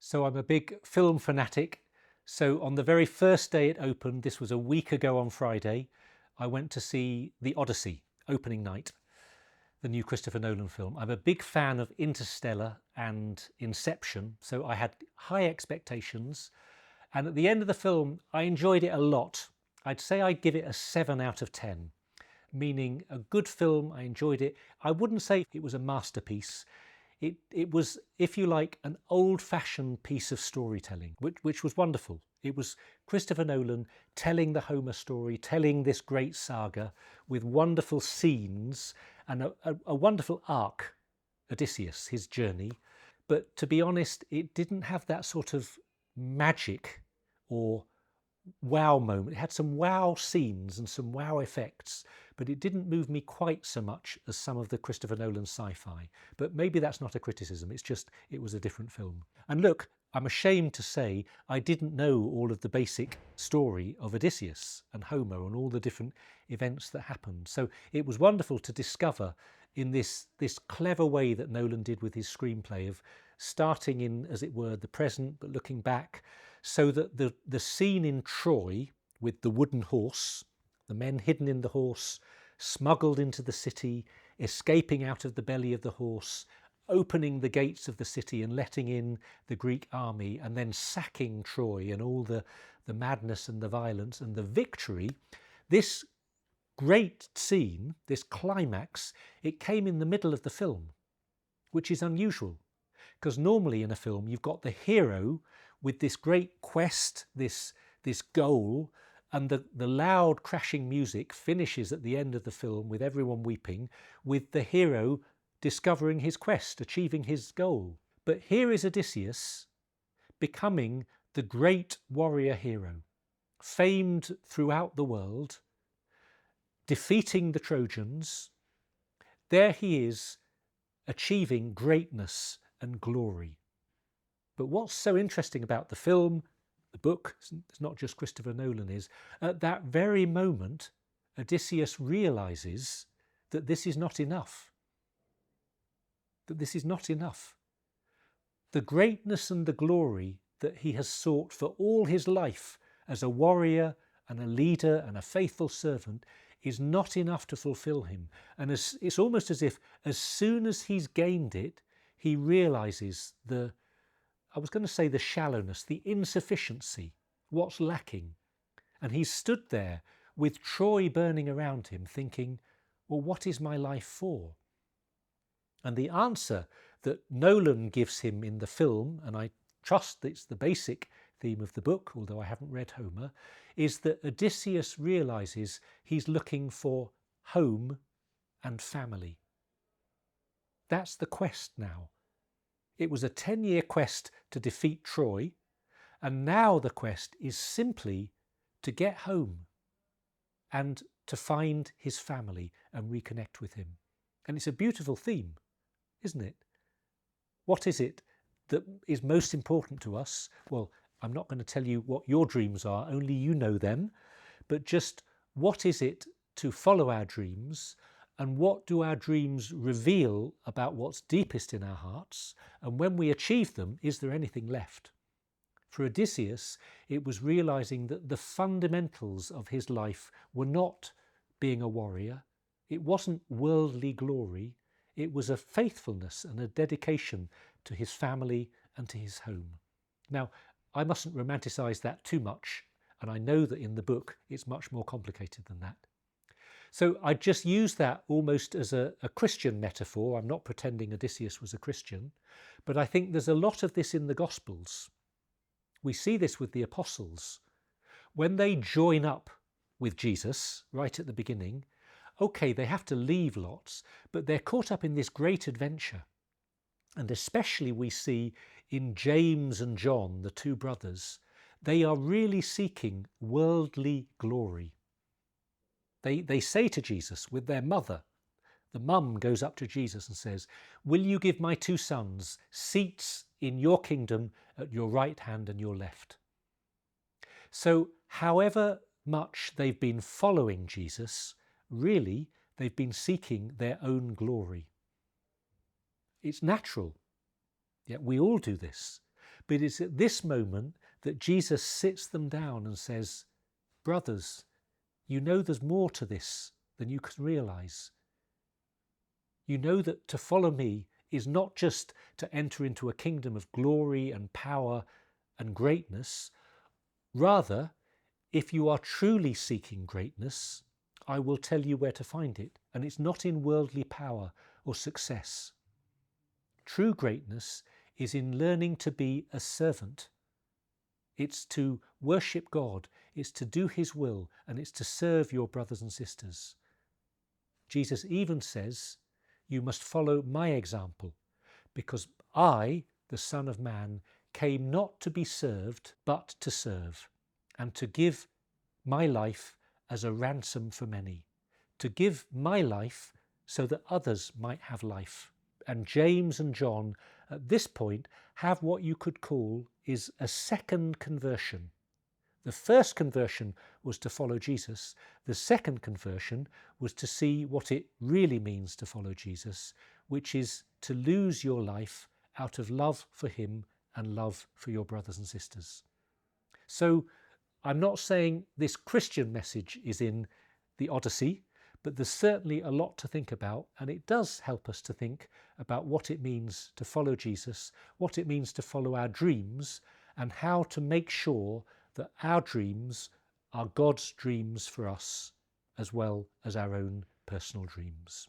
So I'm a big film fanatic. So on the very first day it opened, this was a week ago on Friday, I went to see the Odyssey opening night, the new Christopher Nolan film. I'm a big fan of Interstellar and Inception, so I had high expectations. And at the end of the film, I enjoyed it a lot. I'd say I'd give it a 7 out of 10, meaning a good film. I enjoyed it. I wouldn't say it was a masterpiece. It was, if you like, an old-fashioned piece of storytelling, which was wonderful. It was Christopher Nolan telling the Homer story, telling this great saga with wonderful scenes and a wonderful arc, Odysseus, his journey. But to be honest, it didn't have that sort of magic or wow moment. It had some wow scenes and some wow effects, but it didn't move me quite so much as some of the Christopher Nolan sci-fi. But maybe that's not a criticism, it's just it was a different film. And look, I'm ashamed to say I didn't know all of the basic story of Odysseus and Homer and all the different events that happened. So it was wonderful to discover in this clever way that Nolan did with his screenplay of starting in, as it were, the present, but looking back, so that the scene in Troy with the wooden horse, the men hidden in the horse, smuggled into the city, escaping out of the belly of the horse, opening the gates of the city and letting in the Greek army, and then sacking Troy and all the madness and the violence and the victory. This great scene, this climax, it came in the middle of the film, which is unusual. Because normally in a film you've got the hero with this great quest, this goal, and the loud crashing music finishes at the end of the film with everyone weeping, with the hero discovering his quest, achieving his goal. But here is Odysseus becoming the great warrior hero, famed throughout the world, defeating the Trojans. There he is, achieving greatness and glory. But what's so interesting about the film, the book, it's not just Christopher Nolan, is at that very moment Odysseus realizes that this is not enough. That this is not enough. The greatness and the glory that he has sought for all his life as a warrior and a leader and a faithful servant is not enough to fulfill him. And it's almost as if as soon as he's gained it, he realizes I was going to say the shallowness, the insufficiency, what's lacking. And he's stood there with Troy burning around him thinking, well, what is my life for? And the answer that Nolan gives him in the film, and I trust it's the basic theme of the book, although I haven't read Homer, is that Odysseus realizes he's looking for home and family. That's the quest now. It was a 10-year quest to defeat Troy, and now the quest is simply to get home and to find his family and reconnect with him. And it's a beautiful theme, isn't it? What is it that is most important to us? Well, I'm not going to tell you what your dreams are, only you know them, but just what is it to follow our dreams, and what do our dreams reveal about what's deepest in our hearts, and when we achieve them, is there anything left? For Odysseus, it was realizing that the fundamentals of his life were not being a warrior, it wasn't worldly glory, it was a faithfulness and a dedication to his family and to his home. Now, I mustn't romanticize that too much, and I know that in the book it's much more complicated than that. So I just use that almost as a Christian metaphor. I'm not pretending Odysseus was a Christian, but I think there's a lot of this in the Gospels. We see this with the apostles. When they join up with Jesus right at the beginning, okay, they have to leave lots, but they're caught up in this great adventure. And especially we see in James and John, the two brothers, they are really seeking worldly glory. They say to Jesus with their mother, the mum goes up to Jesus and says, will you give my two sons seats in your kingdom at your right hand and your left? So however much they've been following Jesus, really they've been seeking their own glory. It's natural, yet we all do this. But it's at this moment that Jesus sits them down and says, brothers, you know there's more to this than you can realise. You know that to follow me is not just to enter into a kingdom of glory and power and greatness. Rather, if you are truly seeking greatness, I will tell you where to find it, and it's not in worldly power or success. True greatness is in learning to be a servant. It's to worship God, it's to do his will, and it's to serve your brothers and sisters. Jesus even says, you must follow my example, because I, the Son of Man, came not to be served, but to serve, and to give my life as a ransom for many, to give my life so that others might have life. And James and John at this point have what you could call is a second conversion. The first conversion was to follow Jesus. The second conversion was to see what it really means to follow Jesus, which is to lose your life out of love for him and love for your brothers and sisters. So I'm not saying this Christian message is in the Odyssey, but there's certainly a lot to think about, and it does help us to think about what it means to follow Jesus, what it means to follow our dreams, and how to make sure that our dreams are God's dreams for us, as well as our own personal dreams.